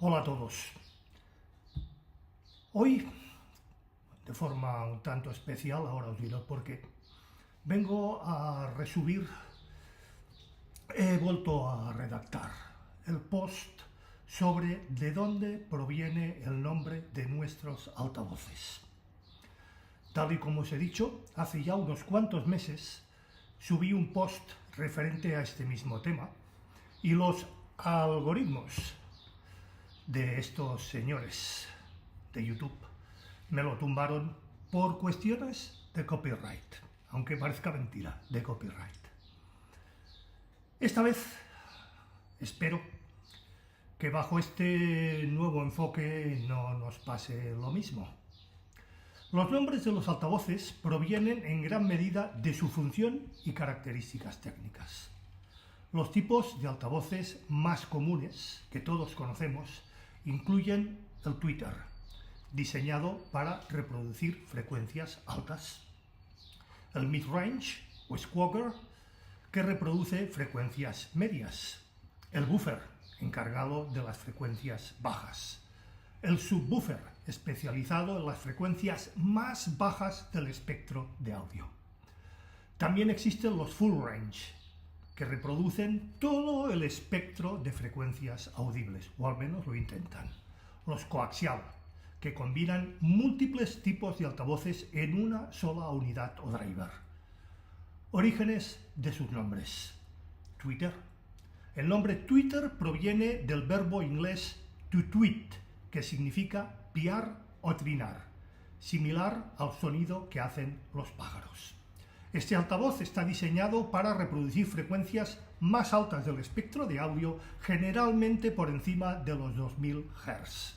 Hola a todos. Hoy, de forma un tanto especial, ahora os diré por qué, vengo a resubir, he vuelto a redactar el post sobre de dónde proviene el nombre de nuestros altavoces. Tal y como os he dicho, hace ya unos cuantos meses subí un post referente a este mismo tema y los algoritmos de estos señores de YouTube me lo tumbaron por cuestiones de copyright, aunque parezca mentira, de copyright. Esta vez espero que bajo este nuevo enfoque no nos pase lo mismo. Los nombres de los altavoces provienen en gran medida de su función y características técnicas. Los tipos de altavoces más comunes que todos conocemos incluyen el tweeter, diseñado para reproducir frecuencias altas, el mid-range o squawker, que reproduce frecuencias medias, el buffer, encargado de las frecuencias bajas, el subwoofer, especializado en las frecuencias más bajas del espectro de audio. También existen los full range, que reproducen todo el espectro de frecuencias audibles, o al menos lo intentan. Los coaxial, que combinan múltiples tipos de altavoces en una sola unidad o driver. Orígenes de sus nombres. Twitter. El nombre Twitter proviene del verbo inglés to tweet, que significa piar o trinar, similar al sonido que hacen los pájaros. Este altavoz está diseñado para reproducir frecuencias más altas del espectro de audio, generalmente por encima de los 2000 Hz.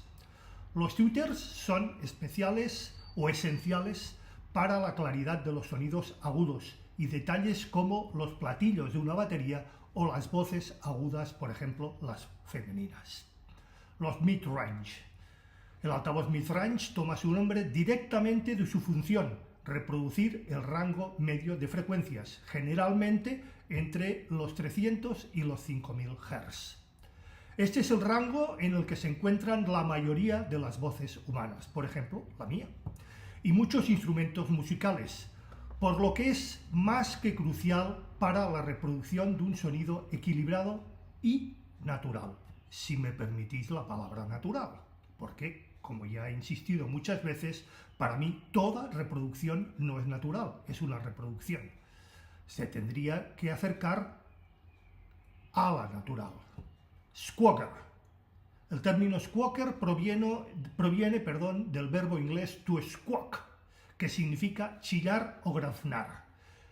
Los tweeters son especiales o esenciales para la claridad de los sonidos agudos y detalles como los platillos de una batería o las voces agudas, por ejemplo, las femeninas. Los mid-range. El altavoz mid-range toma su nombre directamente de su función, reproducir el rango medio de frecuencias, generalmente entre los 300 y los 5000 Hz. Este es el rango en el que se encuentran la mayoría de las voces humanas, por ejemplo, la mía, y muchos instrumentos musicales, por lo que es más que crucial para la reproducción de un sonido equilibrado y natural, si me permitís la palabra natural, porque, como ya he insistido muchas veces, para mí toda reproducción no es natural, es una reproducción. Se tendría que acercar a la natural. Squawker. El término squawker proviene del verbo inglés to squawk, que significa chillar o graznar,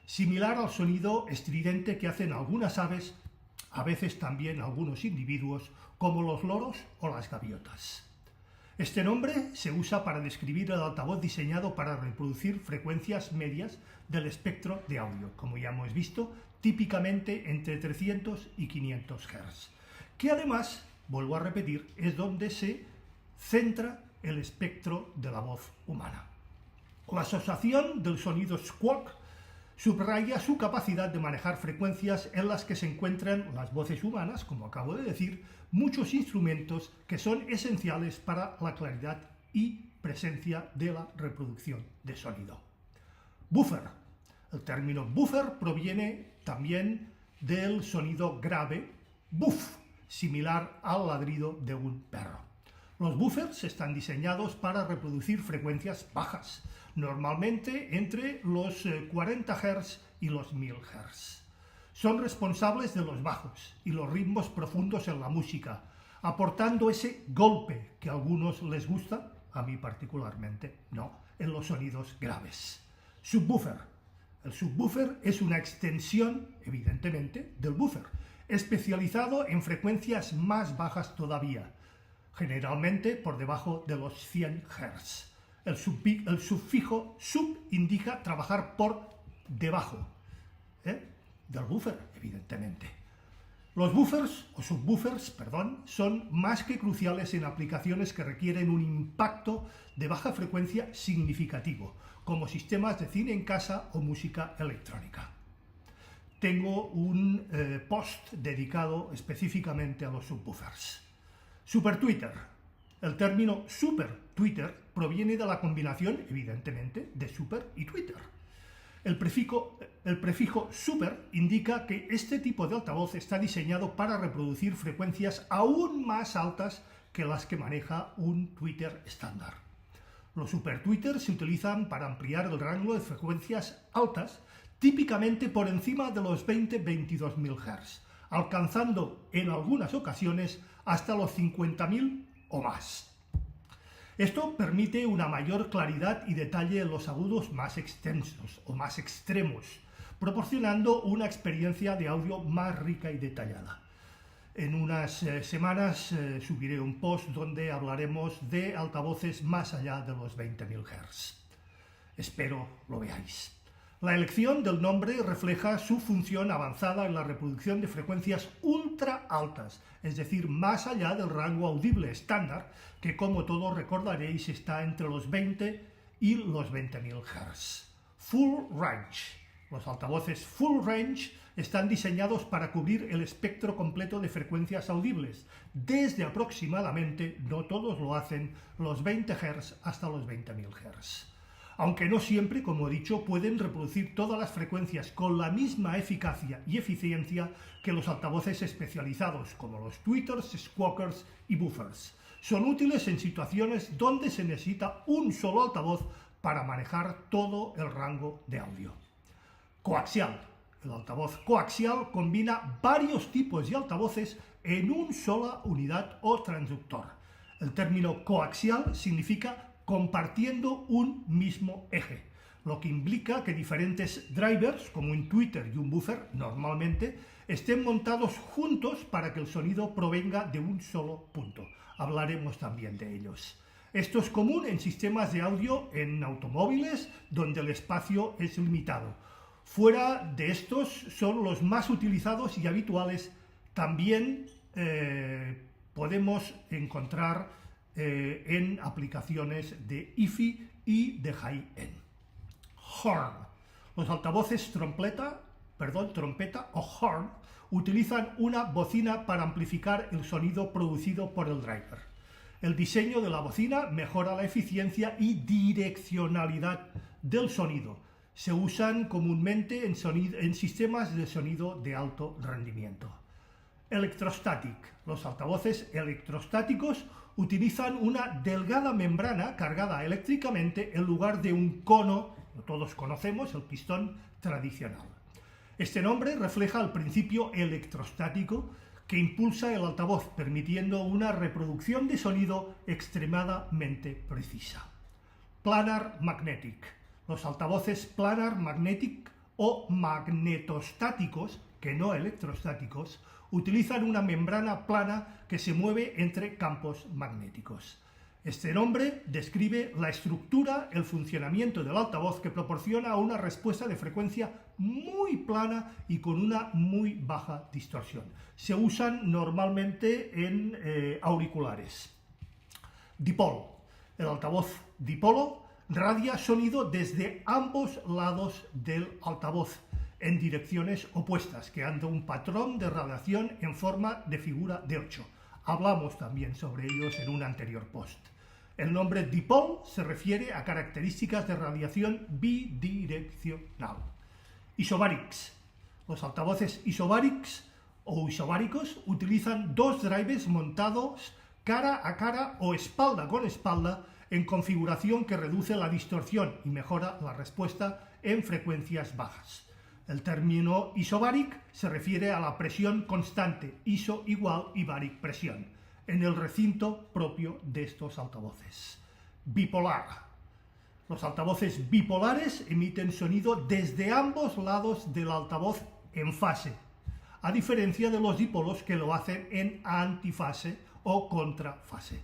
similar al sonido estridente que hacen algunas aves, a veces también algunos individuos, como los loros o las gaviotas. Este nombre se usa para describir el altavoz diseñado para reproducir frecuencias medias del espectro de audio, como ya hemos visto, típicamente entre 300 y 500 Hz, que además, vuelvo a repetir, es donde se centra el espectro de la voz humana. La asociación del sonido squawk subraya su capacidad de manejar frecuencias en las que se encuentran las voces humanas, como acabo de decir, muchos instrumentos que son esenciales para la claridad y presencia de la reproducción de sonido. Buffer. El término buffer proviene también del sonido grave buff, similar al ladrido de un perro. Los buffers están diseñados para reproducir frecuencias bajas, normalmente entre los 40 Hz y los 1000 Hz. Son responsables de los bajos y los ritmos profundos en la música, aportando ese golpe que a algunos les gusta, a mí particularmente no, en los sonidos graves. Subwoofer. El subwoofer es una extensión, evidentemente, del buffer, especializado en frecuencias más bajas todavía, generalmente por debajo de los 100 Hz. El sufijo sub indica trabajar por debajo del buffer, evidentemente. Los buffers, o subwoofers, son más que cruciales en aplicaciones que requieren un impacto de baja frecuencia significativo, como sistemas de cine en casa o música electrónica. Tengo un post dedicado específicamente a los subwoofers. Super Twitter. El término Super Twitter proviene de la combinación, evidentemente, de Super y Twitter. El prefijo super indica que este tipo de altavoz está diseñado para reproducir frecuencias aún más altas que las que maneja un Twitter estándar. Los super tweeters se utilizan para ampliar el rango de frecuencias altas, típicamente por encima de los 20-22.000 Hz, alcanzando en algunas ocasiones hasta los 50.000 o más. Esto permite una mayor claridad y detalle en los agudos más extensos o más extremos, proporcionando una experiencia de audio más rica y detallada. En unas semanas subiré un post donde hablaremos de altavoces más allá de los 20.000 Hz. Espero lo veáis. La elección del nombre refleja su función avanzada en la reproducción de frecuencias ultra altas, es decir, más allá del rango audible estándar, que como todos recordaréis está entre los 20 y los 20.000 Hz. Full Range. Los altavoces Full Range están diseñados para cubrir el espectro completo de frecuencias audibles, desde aproximadamente, no todos lo hacen, los 20 Hz hasta los 20.000 Hz. Aunque no siempre, como he dicho, pueden reproducir todas las frecuencias con la misma eficacia y eficiencia que los altavoces especializados, como los tweeters, squawkers y buffers. Son útiles en situaciones donde se necesita un solo altavoz para manejar todo el rango de audio. Coaxial. El altavoz coaxial combina varios tipos de altavoces en una sola unidad o transductor. El término coaxial significa compartiendo un mismo eje, lo que implica que diferentes drivers, como un tweeter y un buffer, normalmente, estén montados juntos para que el sonido provenga de un solo punto. Hablaremos también de ellos. Esto es común en sistemas de audio en automóviles, donde el espacio es limitado. Fuera de estos son los más utilizados y habituales. También podemos encontrar en aplicaciones de hi-fi y de high-end. Horn. Los altavoces trompeta o horn utilizan una bocina para amplificar el sonido producido por el driver. El diseño de la bocina mejora la eficiencia y direccionalidad del sonido. Se usan comúnmente en sistemas de sonido de alto rendimiento. Electrostatic. Los altavoces electrostáticos utilizan una delgada membrana cargada eléctricamente en lugar de un cono, que todos conocemos, el pistón tradicional. Este nombre refleja el principio electrostático que impulsa el altavoz, permitiendo una reproducción de sonido extremadamente precisa. Planar Magnetic. Los altavoces planar magnetic o magnetostáticos, que no electrostáticos, utilizan una membrana plana que se mueve entre campos magnéticos. Este nombre describe la estructura, el funcionamiento del altavoz que proporciona una respuesta de frecuencia muy plana y con una muy baja distorsión. Se usan normalmente en auriculares. Dipolo. El altavoz dipolo radia sonido desde ambos lados del altavoz, en direcciones opuestas, creando un patrón de radiación en forma de figura de 8. Hablamos también sobre ellos en un anterior post. El nombre dipole se refiere a características de radiación bidireccional. Isobarics. Los altavoces isobarics o isobáricos utilizan dos drivers montados cara a cara o espalda con espalda en configuración que reduce la distorsión y mejora la respuesta en frecuencias bajas. El término isobaric se refiere a la presión constante, iso igual y baric presión, en el recinto propio de estos altavoces. Bipolar. Los altavoces bipolares emiten sonido desde ambos lados del altavoz en fase, a diferencia de los dipolos que lo hacen en antifase o contrafase.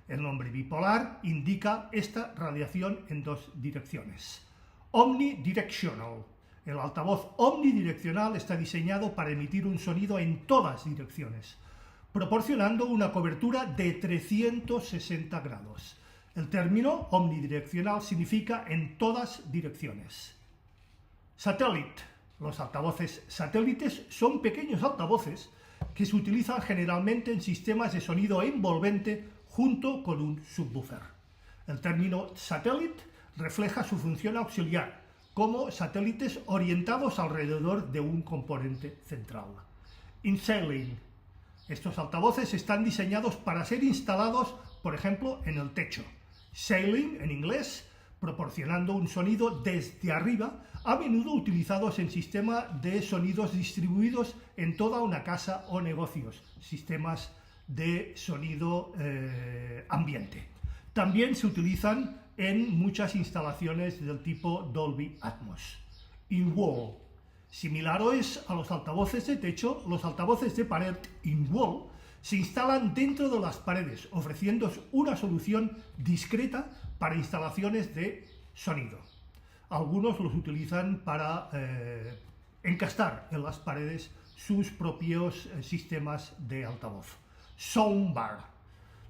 El nombre bipolar indica esta radiación en dos direcciones. Omnidirectional. El altavoz omnidireccional está diseñado para emitir un sonido en todas direcciones, proporcionando una cobertura de 360 grados. El término omnidireccional significa en todas direcciones. Satellite. Los altavoces satélites son pequeños altavoces que se utilizan generalmente en sistemas de sonido envolvente junto con un subwoofer. El término satélite refleja su función auxiliar, como satélites orientados alrededor de un componente central. Insailing. Estos altavoces están diseñados para ser instalados, por ejemplo, en el techo. Sailing, en inglés, proporcionando un sonido desde arriba, a menudo utilizados en sistemas de sonidos distribuidos en toda una casa o negocios, sistemas de sonido ambiente. También se utilizan en muchas instalaciones del tipo Dolby Atmos. In-wall. Similares a los altavoces de techo, los altavoces de pared in-wall se instalan dentro de las paredes, ofreciendo una solución discreta para instalaciones de sonido. Algunos los utilizan para encastar en las paredes sus propios sistemas de altavoz. Soundbar.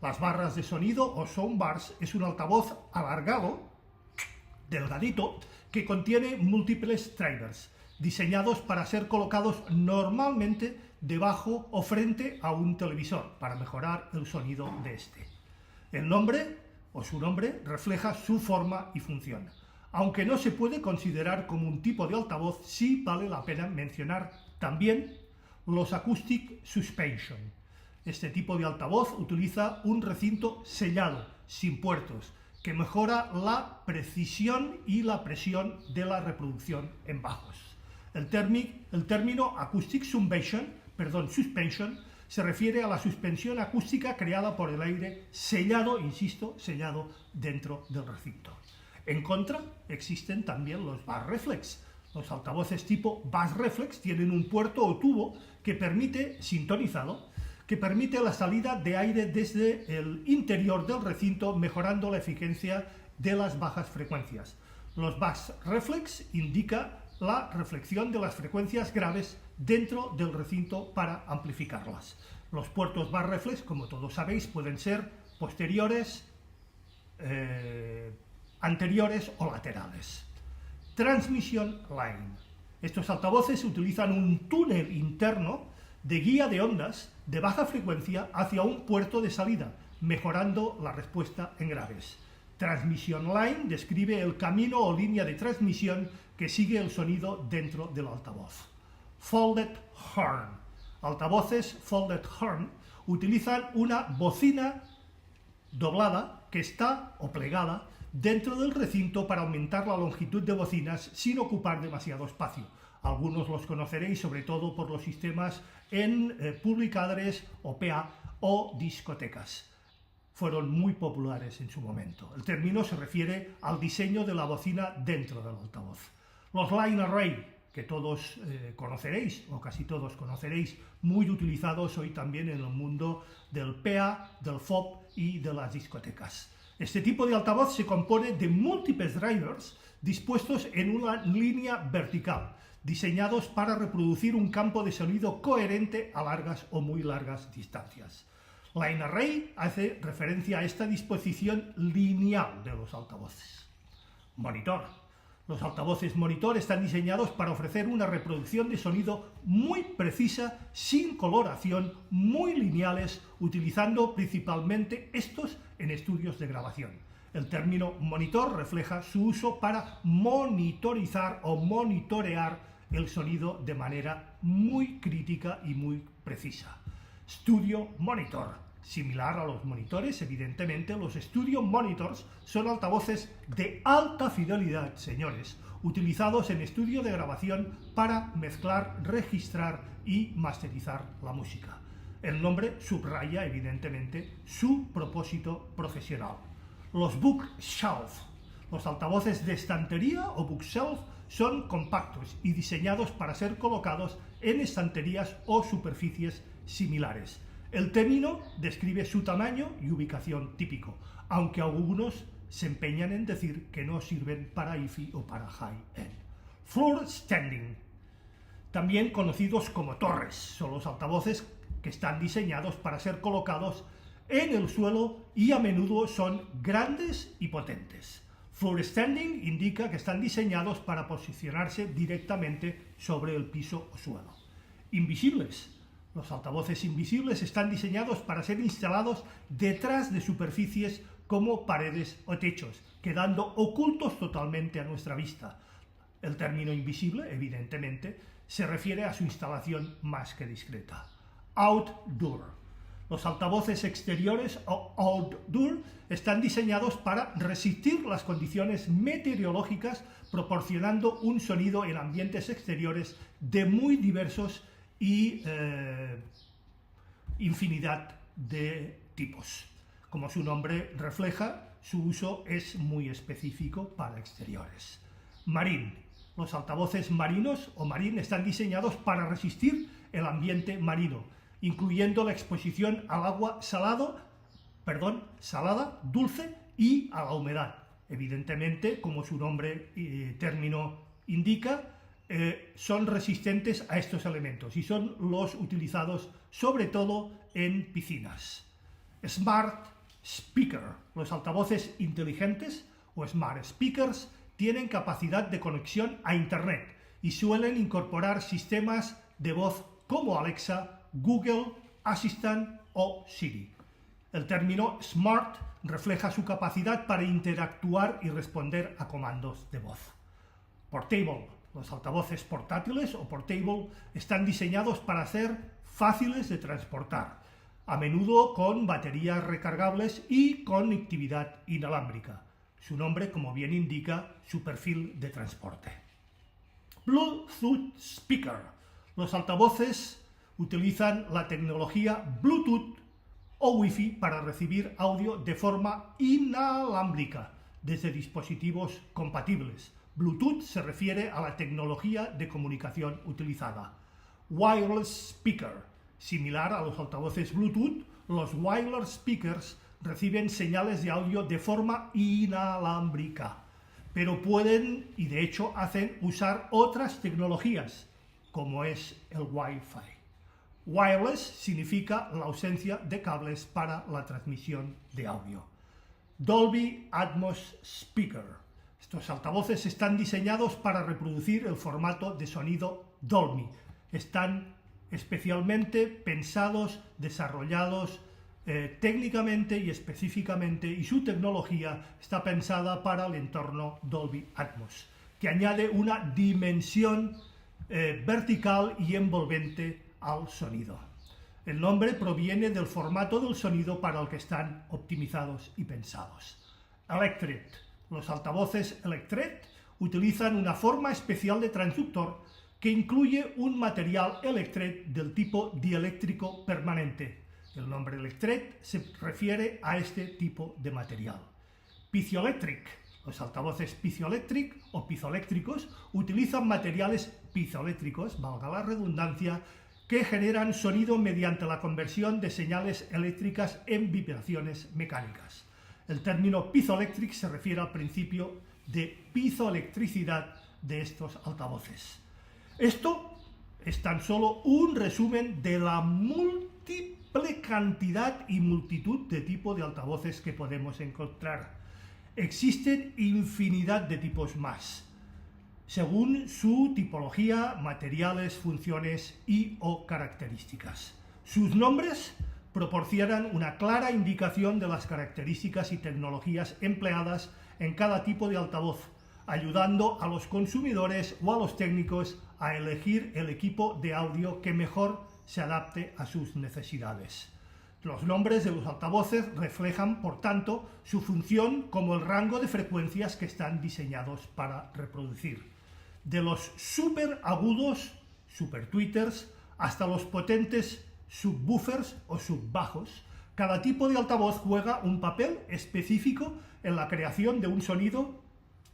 Las barras de sonido o soundbars es un altavoz alargado, delgadito, que contiene múltiples drivers, diseñados para ser colocados normalmente debajo o frente a un televisor para mejorar el sonido de este. El nombre o su nombre refleja su forma y función. Aunque no se puede considerar como un tipo de altavoz, sí vale la pena mencionar también los Acoustic Suspension. Este tipo de altavoz utiliza un recinto sellado, sin puertos, que mejora la precisión y la presión de la reproducción en bajos. El término Acoustic Suspension se refiere a la suspensión acústica creada por el aire sellado, insisto, sellado dentro del recinto. En contra, existen también los Bass Reflex. Los altavoces tipo Bass Reflex tienen un puerto o tubo que permite, sintonizado, que permite la salida de aire desde el interior del recinto, mejorando la eficiencia de las bajas frecuencias. Los Bass Reflex indica la reflexión de las frecuencias graves dentro del recinto para amplificarlas. Los puertos Bass Reflex, como todos sabéis, pueden ser posteriores, anteriores o laterales. Transmission Line. Estos altavoces utilizan un túnel interno de guía de ondas de baja frecuencia hacia un puerto de salida, mejorando la respuesta en graves. Transmission Line describe el camino o línea de transmisión que sigue el sonido dentro del altavoz. Folded Horn. Altavoces Folded Horn utilizan una bocina doblada que está o plegada dentro del recinto para aumentar la longitud de bocinas sin ocupar demasiado espacio. Algunos los conoceréis sobre todo por los sistemas en publicadores o PA o discotecas. Fueron muy populares en su momento. El término se refiere al diseño de la bocina dentro del altavoz. Los Line Array, que todos conoceréis, o casi todos conoceréis, muy utilizados hoy también en el mundo del PA, del FOB y de las discotecas. Este tipo de altavoz se compone de múltiples drivers dispuestos en una línea vertical, diseñados para reproducir un campo de sonido coherente a largas o muy largas distancias. Line Array hace referencia a esta disposición lineal de los altavoces. Monitor. Los altavoces monitor están diseñados para ofrecer una reproducción de sonido muy precisa, sin coloración, muy lineales, utilizando principalmente estos en estudios de grabación. El término monitor refleja su uso para monitorizar o monitorear el sonido de manera muy crítica y muy precisa. Studio Monitor. Similar a los monitores, evidentemente, los Studio Monitors son altavoces de alta fidelidad, señores, utilizados en estudio de grabación para mezclar, registrar y masterizar la música. El nombre subraya, evidentemente, su propósito profesional. Los Bookshelf. Los altavoces de estantería o bookshelf son compactos y diseñados para ser colocados en estanterías o superficies similares. El término describe su tamaño y ubicación típico, aunque algunos se empeñan en decir que no sirven para hi-fi o para high-end. Floor standing, también conocidos como torres, son los altavoces que están diseñados para ser colocados en el suelo y a menudo son grandes y potentes. Floor standing indica que están diseñados para posicionarse directamente sobre el piso o suelo. Invisibles. Los altavoces invisibles están diseñados para ser instalados detrás de superficies como paredes o techos, quedando ocultos totalmente a nuestra vista. El término invisible, evidentemente, se refiere a su instalación más que discreta. Outdoor. Los altavoces exteriores o outdoor están diseñados para resistir las condiciones meteorológicas, proporcionando un sonido en ambientes exteriores de muy diversos y infinidad de tipos. Como su nombre refleja, su uso es muy específico para exteriores. Marine. Los altavoces marinos o marine están diseñados para resistir el ambiente marino, incluyendo la exposición al agua salada, dulce y a la humedad. Evidentemente, como su nombre y término indica, son resistentes a estos elementos y son los utilizados sobre todo en piscinas. Smart Speaker. Los altavoces inteligentes o Smart Speakers tienen capacidad de conexión a Internet y suelen incorporar sistemas de voz como Alexa, Google Assistant o Siri. El término Smart refleja su capacidad para interactuar y responder a comandos de voz. Portable. Los altavoces portátiles o portable están diseñados para ser fáciles de transportar, a menudo con baterías recargables y conectividad inalámbrica. Su nombre, como bien indica, su perfil de transporte. Bluetooth Speaker. Los altavoces utilizan la tecnología Bluetooth o Wi-Fi para recibir audio de forma inalámbrica desde dispositivos compatibles. Bluetooth se refiere a la tecnología de comunicación utilizada. Wireless Speaker. Similar a los altavoces Bluetooth, los wireless speakers reciben señales de audio de forma inalámbrica, pero pueden, y de hecho hacen, usar otras tecnologías, como es el Wi-Fi. Wireless significa la ausencia de cables para la transmisión de audio. Dolby Atmos Speaker. Estos altavoces están diseñados para reproducir el formato de sonido Dolby. Están especialmente pensados, desarrollados técnicamente y específicamente, y su tecnología está pensada para el entorno Dolby Atmos, que añade una dimensión vertical y envolvente al sonido. El nombre proviene del formato del sonido para el que están optimizados y pensados. Electret. Los altavoces Electret utilizan una forma especial de transductor que incluye un material Electret del tipo dieléctrico permanente. El nombre Electret se refiere a este tipo de material. Piezoelectric. Los altavoces piezoelectric o piezoeléctricos utilizan materiales piezoeléctricos, valga la redundancia, que generan sonido mediante la conversión de señales eléctricas en vibraciones mecánicas. El término piezoelectric se refiere al principio de piezoelectricidad de estos altavoces. Esto es tan solo un resumen de la múltiple cantidad y multitud de tipos de altavoces que podemos encontrar. Existen infinidad de tipos más, según su tipología, materiales, funciones y o características. Sus nombres proporcionan una clara indicación de las características y tecnologías empleadas en cada tipo de altavoz, ayudando a los consumidores o a los técnicos a elegir el equipo de audio que mejor se adapte a sus necesidades. Los nombres de los altavoces reflejan, por tanto, su función como el rango de frecuencias que están diseñados para reproducir. De los súper agudos, super tweeters, hasta los potentes subwoofers o subbajos, cada tipo de altavoz juega un papel específico en la creación de un sonido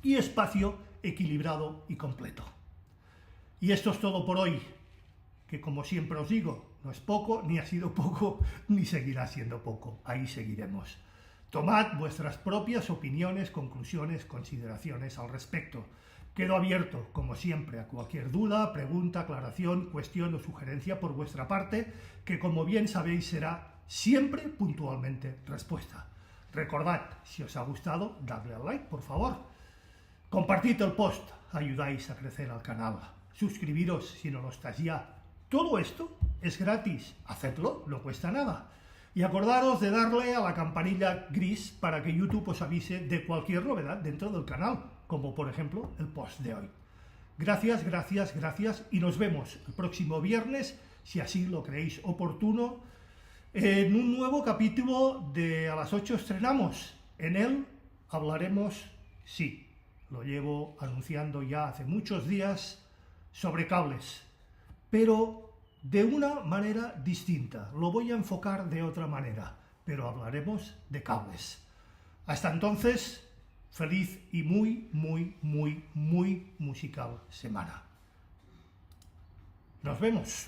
y espacio equilibrado y completo. Y esto es todo por hoy, que como siempre os digo, no es poco, ni ha sido poco, ni seguirá siendo poco. Ahí seguiremos. Tomad vuestras propias opiniones, conclusiones, consideraciones al respecto. Quedo abierto, como siempre, a cualquier duda, pregunta, aclaración, cuestión o sugerencia por vuestra parte, que como bien sabéis será siempre puntualmente respuesta. Recordad, si os ha gustado, dadle al like, por favor. Compartid el post, ayudáis a crecer al canal. Suscribiros si no lo estáis ya. Todo esto es gratis, hacedlo, no cuesta nada. Y acordaros de darle a la campanilla gris para que YouTube os avise de cualquier novedad dentro del canal, como por ejemplo el post de hoy. Gracias, gracias, gracias y nos vemos el próximo viernes, si así lo creéis oportuno, en un nuevo capítulo de A las 8 estrenamos. En él hablaremos, sí, lo llevo anunciando ya hace muchos días, sobre cables, pero de una manera distinta. Lo voy a enfocar de otra manera, pero hablaremos de cables. Hasta entonces, feliz y muy musical semana. Nos vemos.